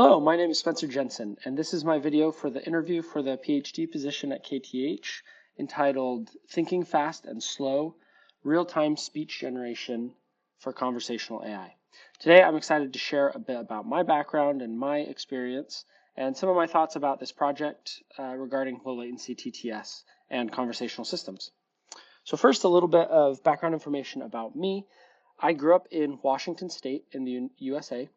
Hello, my name is Spencer Jensen, and this is my video for the interview for the PhD position at KTH entitled Thinking Fast and Slow, Real-Time Speech Generation for Conversational AI. Today, I'm excited to share a bit about my background and my experience and some of my thoughts about this project regarding low latency TTS and conversational systems. So first, a little bit of background information about me. I grew up in Washington State in the USA,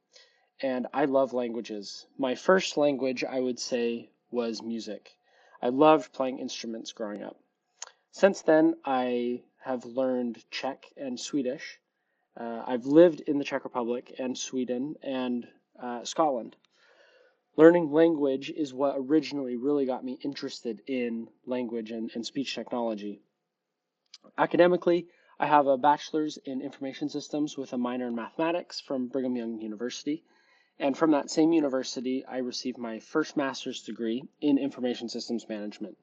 and I love languages. My first language, I would say, was music. I loved playing instruments growing up. Since then, I have learned Czech and Swedish. I've lived in the Czech Republic and Sweden and Scotland. Learning language is what originally really got me interested in language and speech technology. Academically, I have a bachelor's in information systems with a minor in mathematics from Brigham Young University. And from that same university, I received my first master's degree in information systems management.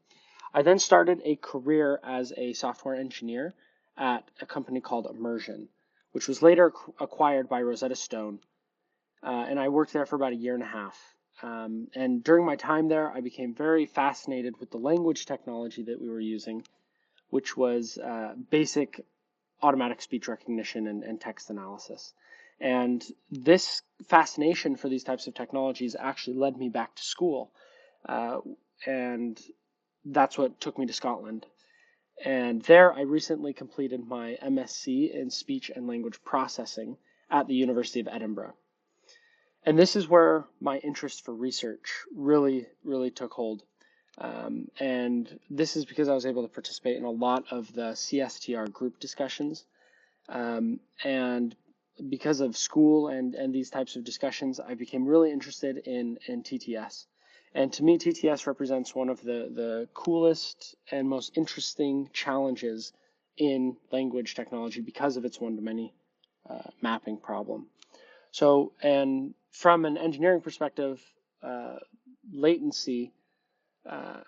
I then started a career as a software engineer at a company called Immersion, which was later acquired by Rosetta Stone. And I worked there for about a year and a half. And during my time there, I became very fascinated with the language technology that we were using, which was basic automatic speech recognition and text analysis. And this fascination for these types of technologies actually led me back to school. And that's what took me to Scotland. And there I recently completed my MSc in speech and language processing at the University of Edinburgh. And this is where my interest for research really took hold. And this is because I was able to participate in a lot of the CSTR group discussions. And because of school and these types of discussions, I became really interested in TTS. And to me, TTS represents one of the coolest and most interesting challenges in language technology because of its one-to-many mapping problem. So, and from an engineering perspective, latency, the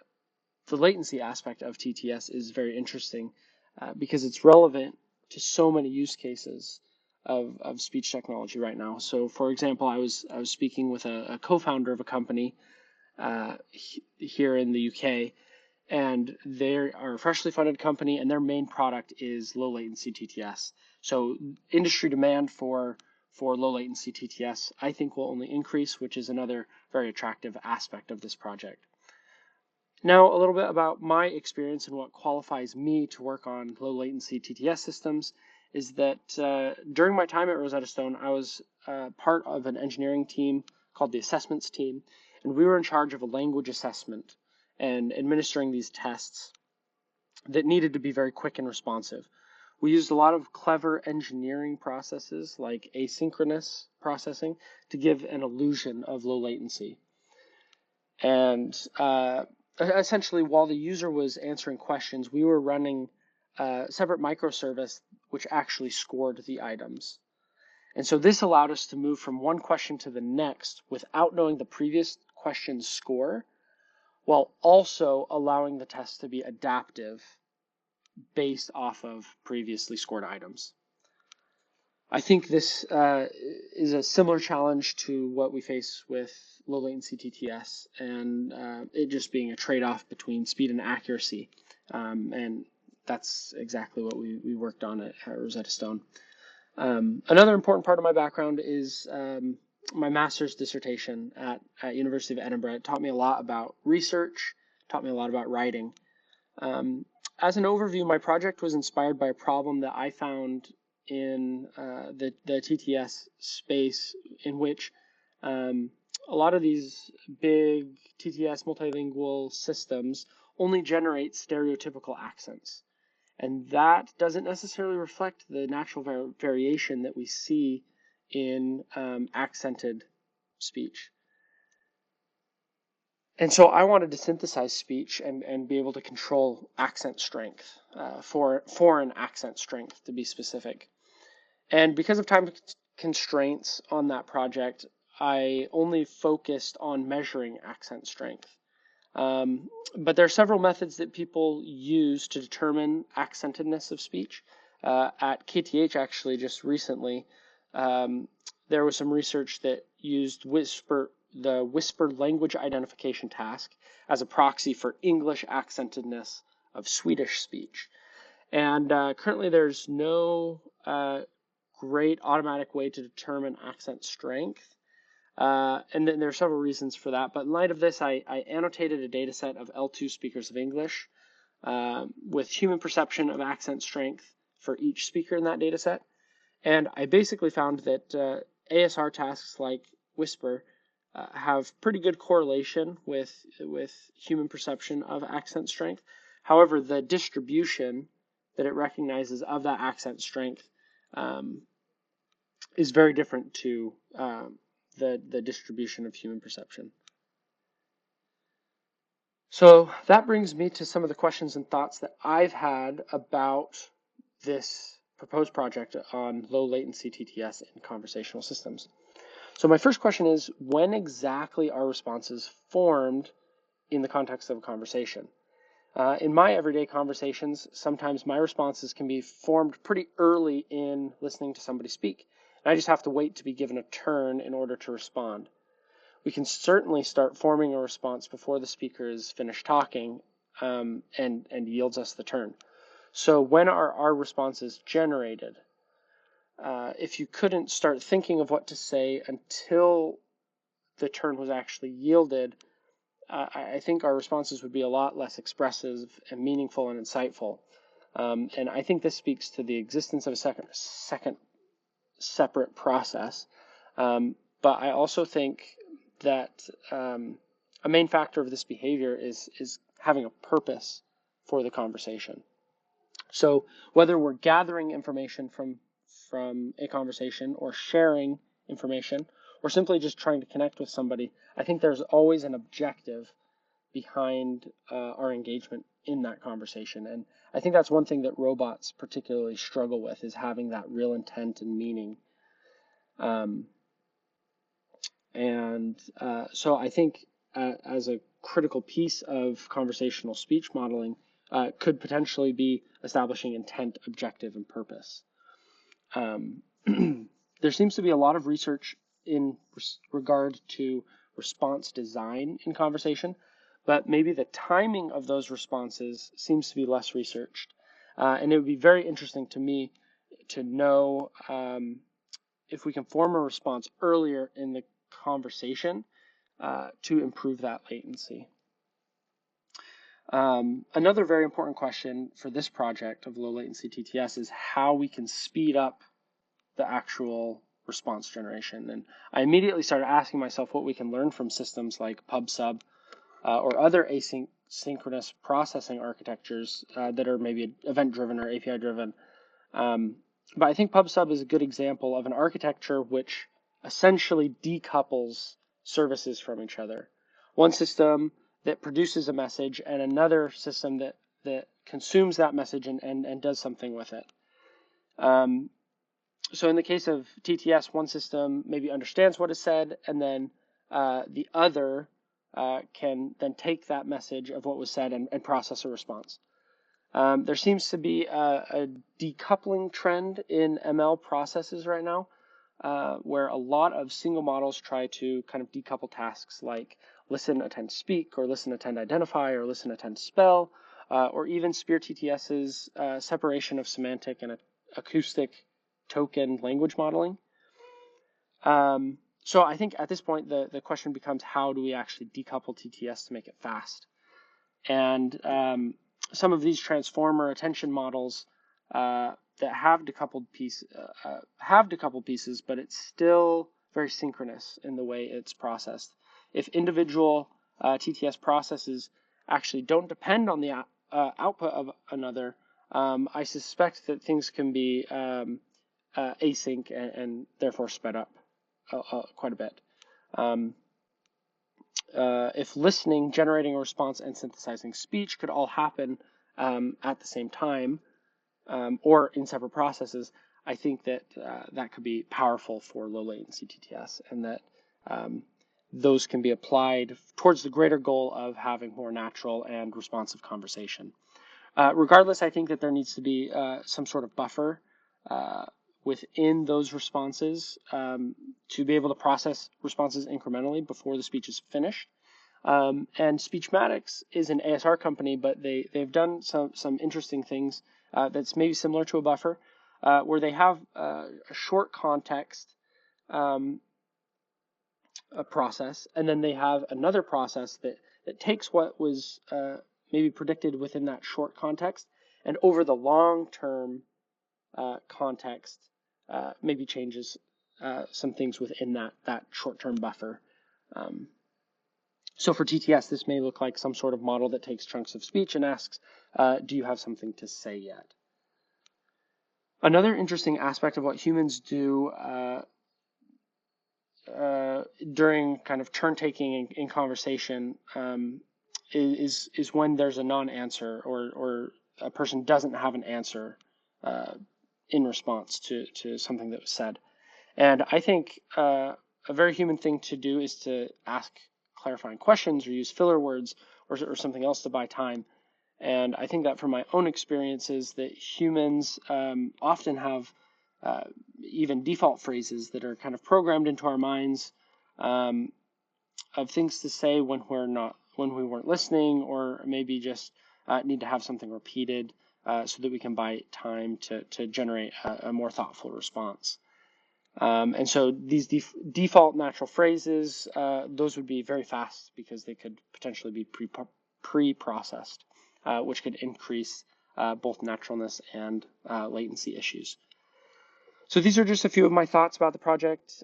latency aspect of TTS is very interesting because it's relevant to so many use cases of speech technology right now. So, for example, I was speaking with a co-founder of a company here in the UK, and they are a freshly funded company, and their main product is low latency TTS. So, industry demand for low latency TTS, I think, will only increase, which is another very attractive aspect of this project. Now, a little bit about my experience and what qualifies me to work on low latency TTS systems is that during my time at Rosetta Stone, I was part of an engineering team called the assessments team, and we were in charge of a language assessment and administering these tests that needed to be very quick and responsive. We used a lot of clever engineering processes like asynchronous processing to give an illusion of low latency. And essentially, while the user was answering questions, we were running a separate microservice which actually scored the items. And so this allowed us to move from one question to the next without knowing the previous question's score, while also allowing the test to be adaptive based off of previously scored items. I think this is a similar challenge to what we face with low latency TTS, and it just being a trade-off between speed and accuracy. And that's exactly what we worked on at Rosetta Stone. Another important part of my background is my master's dissertation at University of Edinburgh. It taught me a lot about research, taught me a lot about writing. As an overview, my project was inspired by a problem that I found in the TTS space, in which a lot of these big TTS multilingual systems only generate stereotypical accents. And that doesn't necessarily reflect the natural variation that we see in accented speech. And so I wanted to synthesize speech and be able to control accent strength, foreign accent strength to be specific. And because of time constraints on that project, I only focused on measuring accent strength. But there are several methods that people use to determine accentedness of speech. At KTH, actually, just recently, there was some research that used the whisper language identification task as a proxy for English accentedness of Swedish speech. And currently there's no great automatic way to determine accent strength. And then there are several reasons for that. But in light of this, I annotated a data set of L2 speakers of English with human perception of accent strength for each speaker in that data set. And I basically found that ASR tasks like Whisper have pretty good correlation with human perception of accent strength. However, the distribution that it recognizes of that accent strength is very different to the distribution of human perception. So that brings me to some of the questions and thoughts that I've had about this proposed project on low latency TTS in conversational systems. So my first question is, when exactly are responses formed in the context of a conversation? In my everyday conversations, sometimes my responses can be formed pretty early in listening to somebody speak. And I just have to wait to be given a turn in order to respond. We can certainly start forming a response before the speaker is finished talking and yields us the turn. So when are our responses generated? If you couldn't start thinking of what to say until the turn was actually yielded, I think our responses would be a lot less expressive and meaningful and insightful. And I think this speaks to the existence of a second separate process. But I also think that a main factor of this behavior is having a purpose for the conversation. So whether we're gathering information from a conversation or sharing information or simply just trying to connect with somebody, I think there's always an objective behind our engagement in that conversation. And I think that's one thing that robots particularly struggle with, is having that real intent and meaning. So I think as a critical piece of conversational speech modeling could potentially be establishing intent, objective, and purpose. There seems to be a lot of research in regard to response design in conversation, but maybe the timing of those responses seems to be less researched. And it would be very interesting to me to know if we can form a response earlier in the conversation to improve that latency. Another very important question for this project of low latency TTS is how we can speed up the actual response generation. And I immediately started asking myself what we can learn from systems like PubSub or other asynchronous processing architectures that are maybe event-driven or API-driven. But I think PubSub is a good example of an architecture which essentially decouples services from each other. One system that produces a message and another system that consumes that message and does something with it. So in the case of TTS, one system maybe understands what is said, and then the other can then take that message of what was said and process a response. There seems to be a decoupling trend in ML processes right now, where a lot of single models try to kind of decouple tasks like listen, attend, speak, or listen, attend, identify, or listen, attend, spell, or even Spear TTS's separation of semantic and acoustic token language modeling. So I think at this point, the question becomes, how do we actually decouple TTS to make it fast? And some of these transformer attention models that have decoupled pieces, but it's still very synchronous in the way it's processed. If individual TTS processes actually don't depend on the output of another, I suspect that things can be async and therefore sped up quite a bit. If listening, generating a response, and synthesizing speech could all happen at the same time or in separate processes, I think that that could be powerful for low latency TTS, and that those can be applied towards the greater goal of having more natural and responsive conversation. Regardless, I think that there needs to be some sort of buffer within those responses to be able to process responses incrementally before the speech is finished. And Speechmatics is an ASR company, but they've done some interesting things that's maybe similar to a buffer, where they have a short context a process, and then they have another process that takes what was maybe predicted within that short context, and over the long-term context, maybe changes some things within that short-term buffer. So for TTS, this may look like some sort of model that takes chunks of speech and asks, do you have something to say yet? Another interesting aspect of what humans do during kind of turn-taking in conversation is when there's a non-answer or a person doesn't have an answer in response to something that was said. And I think a very human thing to do is to ask clarifying questions or use filler words or something else to buy time. And I think that from my own experiences that humans often have even default phrases that are kind of programmed into our minds of things to say when we weren't listening, or maybe just need to have something repeated so that we can buy time to generate a more thoughtful response. And so these default natural phrases, those would be very fast because they could potentially be pre-processed, which could increase both naturalness and latency issues. So these are just a few of my thoughts about the project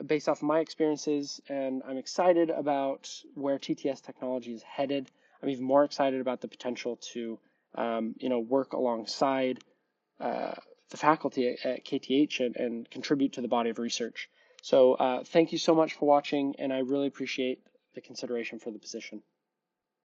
based off of my experiences, and I'm excited about where TTS technology is headed. I'm even more excited about the potential to work alongside the faculty at KTH and contribute to the body of research. So thank you so much for watching, and I really appreciate the consideration for the position.